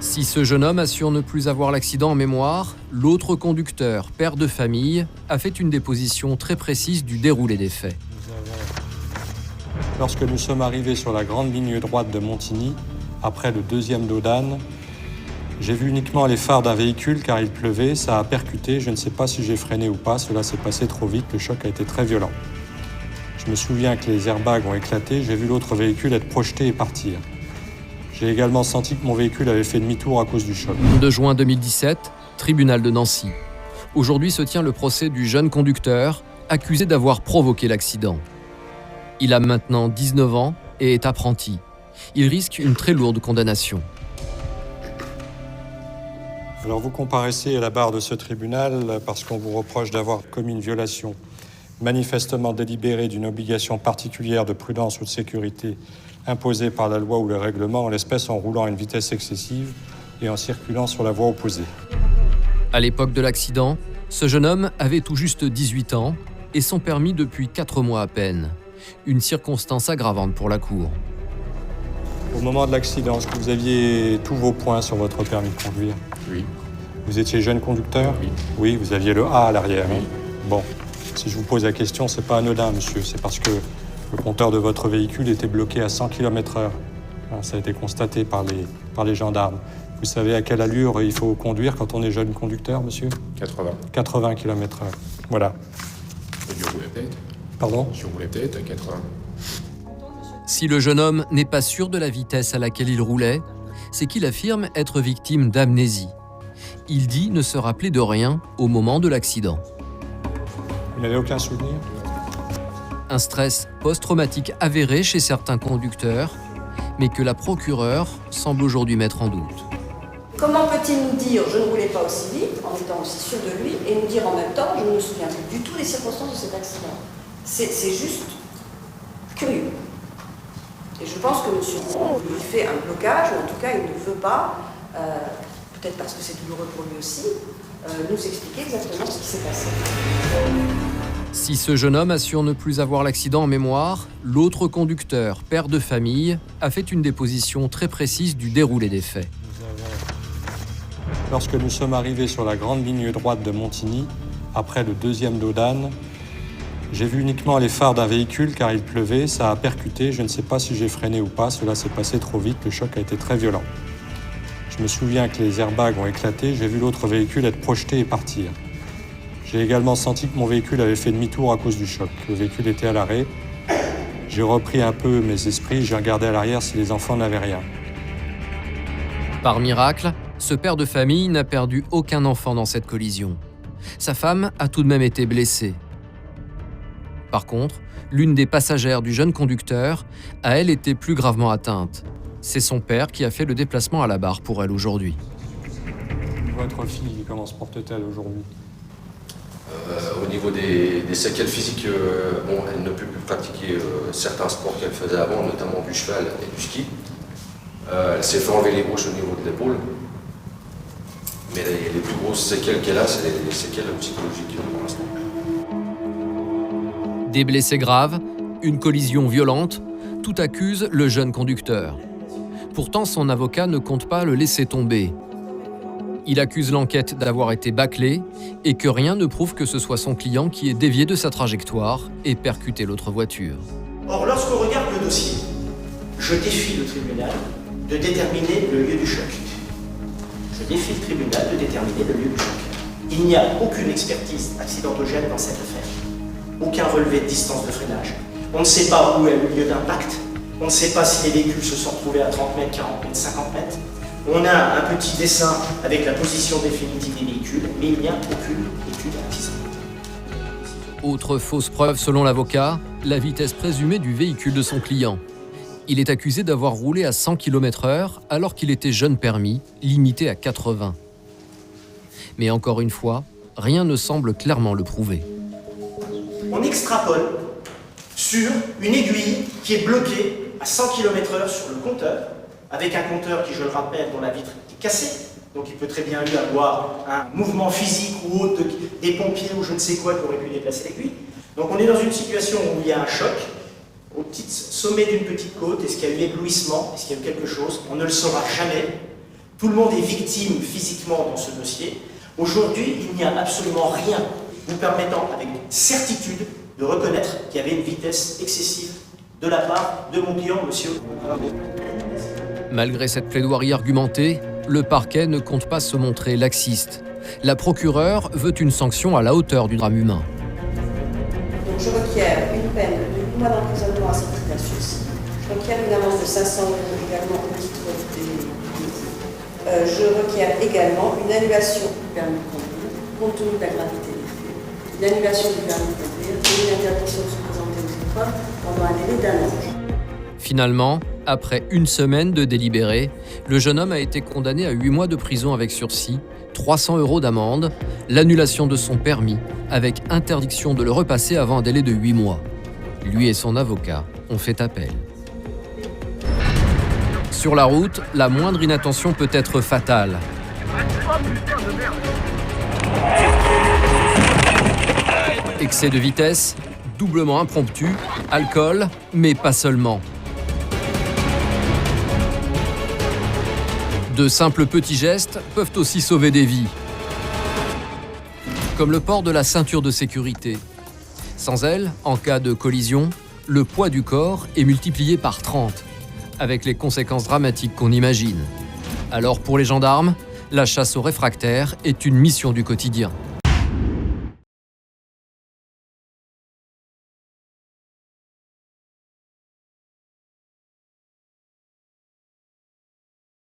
Si ce jeune homme assure ne plus avoir l'accident en mémoire, l'autre conducteur, père de famille, a fait une déposition très précise du déroulé des faits. Lorsque nous sommes arrivés sur la grande ligne droite de Montigny, après le deuxième dos d'âne, j'ai vu uniquement les phares d'un véhicule car il pleuvait, ça a percuté, je ne sais pas si j'ai freiné ou pas, cela s'est passé trop vite, le choc a été très violent. Je me souviens que les airbags ont éclaté, j'ai vu l'autre véhicule être projeté et partir. J'ai également senti que mon véhicule avait fait demi-tour à cause du choc. 2 juin 2017, tribunal de Nancy. Aujourd'hui se tient le procès du jeune conducteur accusé d'avoir provoqué l'accident. Il a maintenant 19 ans et est apprenti. Il risque une très lourde condamnation. Alors vous comparaissez à la barre de ce tribunal parce qu'on vous reproche d'avoir commis une violation manifestement délibérée d'une obligation particulière de prudence ou de sécurité imposée par la loi ou le règlement, en l'espèce en roulant à une vitesse excessive et en circulant sur la voie opposée. À l'époque de l'accident, ce jeune homme avait tout juste 18 ans et son permis depuis 4 mois à peine. Une circonstance aggravante pour la Cour. Au moment de l'accident, est-ce que vous aviez tous vos points sur votre permis de conduire? Oui. Vous étiez jeune conducteur? Oui. Oui, vous aviez le A à l'arrière. Oui. Hein? Bon, si je vous pose la question, c'est pas anodin, monsieur. C'est parce que le compteur de votre véhicule était bloqué à 100 km/h. Ça a été constaté par les gendarmes. Vous savez à quelle allure il faut conduire quand on est jeune conducteur, monsieur? 80. 80 km/h. Voilà. Je roulais peut-être. Pardon? Je roulais peut-être à 80. Si le jeune homme n'est pas sûr de la vitesse à laquelle il roulait, c'est qu'il affirme être victime d'amnésie. Il dit ne se rappeler de rien au moment de l'accident. Vous n'avez aucun souvenir? Un stress post-traumatique avéré chez certains conducteurs, mais que la procureure semble aujourd'hui mettre en doute. Comment peut-il nous dire « je ne roulais pas aussi vite » en étant aussi sûr de lui et nous dire en même temps « je ne me souviens plus du tout des circonstances de cet accident ». C'est juste curieux. Et je pense que M. Roux lui fait un blocage, ou en tout cas il ne veut pas, peut-être parce que c'est douloureux pour lui aussi, nous expliquer exactement ce qui s'est passé. Si ce jeune homme assure ne plus avoir l'accident en mémoire, l'autre conducteur, père de famille, a fait une déposition très précise du déroulé des faits. Lorsque nous sommes arrivés sur la grande ligne droite de Montigny, après le deuxième dos d'âne, j'ai vu uniquement les phares d'un véhicule car il pleuvait, ça a percuté, je ne sais pas si j'ai freiné ou pas, cela s'est passé trop vite, le choc a été très violent. Je me souviens que les airbags ont éclaté, j'ai vu l'autre véhicule être projeté et partir. J'ai également senti que mon véhicule avait fait demi-tour à cause du choc. Le véhicule était à l'arrêt. J'ai repris un peu mes esprits, j'ai regardé à l'arrière si les enfants n'avaient rien. Par miracle, ce père de famille n'a perdu aucun enfant dans cette collision. Sa femme a tout de même été blessée. Par contre, l'une des passagères du jeune conducteur a, elle, été plus gravement atteinte. C'est son père qui a fait le déplacement à la barre pour elle aujourd'hui. Votre fille, comment se porte-t-elle aujourd'hui? Au niveau des séquelles physiques, elle ne peut plus pratiquer certains sports qu'elle faisait avant, notamment du cheval et du ski. Elle s'est fait enlever les bouches au niveau de l'épaule. Mais les plus grosses séquelles qu'elle a, c'est les séquelles psychologiques pour l'instant. Des blessés graves, une collision violente, tout accuse le jeune conducteur. Pourtant, son avocat ne compte pas le laisser tomber. Il accuse l'enquête d'avoir été bâclée et que rien ne prouve que ce soit son client qui ait dévié de sa trajectoire et percuté l'autre voiture. Or, lorsqu'on regarde le dossier, je défie le tribunal de déterminer le lieu du choc. Je défie le tribunal de déterminer le lieu du choc. Il n'y a aucune expertise accidentogène dans cette affaire. Aucun relevé de distance de freinage. On ne sait pas où est le lieu d'impact. On ne sait pas si les véhicules se sont retrouvés à 30 mètres, 40 mètres, 50 mètres. On a un petit dessin avec la position définitive des véhicules, mais il n'y a aucune étude anticipée. Autre fausse preuve selon l'avocat, la vitesse présumée du véhicule de son client. Il est accusé d'avoir roulé à 100 km/h alors qu'il était jeune permis, limité à 80. Mais encore une fois, rien ne semble clairement le prouver. On extrapole sur une aiguille qui est bloquée à 100 km/h sur le compteur, avec un compteur qui, je le rappelle, dont la vitre est cassée. Donc il peut très bien y avoir un mouvement physique ou autre des pompiers ou je ne sais quoi qui aurait pu déplacer l'aiguille. Donc on est dans une situation où il y a un choc, au petit sommet d'une petite côte. Est-ce qu'il y a eu éblouissement? Est-ce qu'il y a eu quelque chose? On ne le saura jamais. Tout le monde est victime physiquement dans ce dossier. Aujourd'hui, il n'y a absolument rien vous permettant avec certitude de reconnaître qu'il y avait une vitesse excessive de la part de mon client, monsieur. Malgré cette plaidoirie argumentée, le parquet ne compte pas se montrer laxiste. La procureure veut une sanction à la hauteur du drame humain. Donc je requiers une peine de 8 mois d'emprisonnement à cette peine à sursis. Je requiers une amende de 500 € également au titre des je requiers également une annulation du permis de conduire, compte tenu de la gravité des faits, une annulation du permis de conduire et une interdiction de se présenter aux épreuves pendant un délai d'1 an. Finalement, après une semaine de délibéré, le jeune homme a été condamné à 8 mois de prison avec sursis, 300 € d'amende, l'annulation de son permis, avec interdiction de le repasser avant un délai de 8 mois. Lui et son avocat ont fait appel. Sur la route, la moindre inattention peut être fatale. Excès de vitesse, doublement impromptu, alcool, mais pas seulement. De simples petits gestes peuvent aussi sauver des vies. Comme le port de la ceinture de sécurité. Sans elle, en cas de collision, le poids du corps est multiplié par 30, avec les conséquences dramatiques qu'on imagine. Alors pour les gendarmes, la chasse aux réfractaires est une mission du quotidien.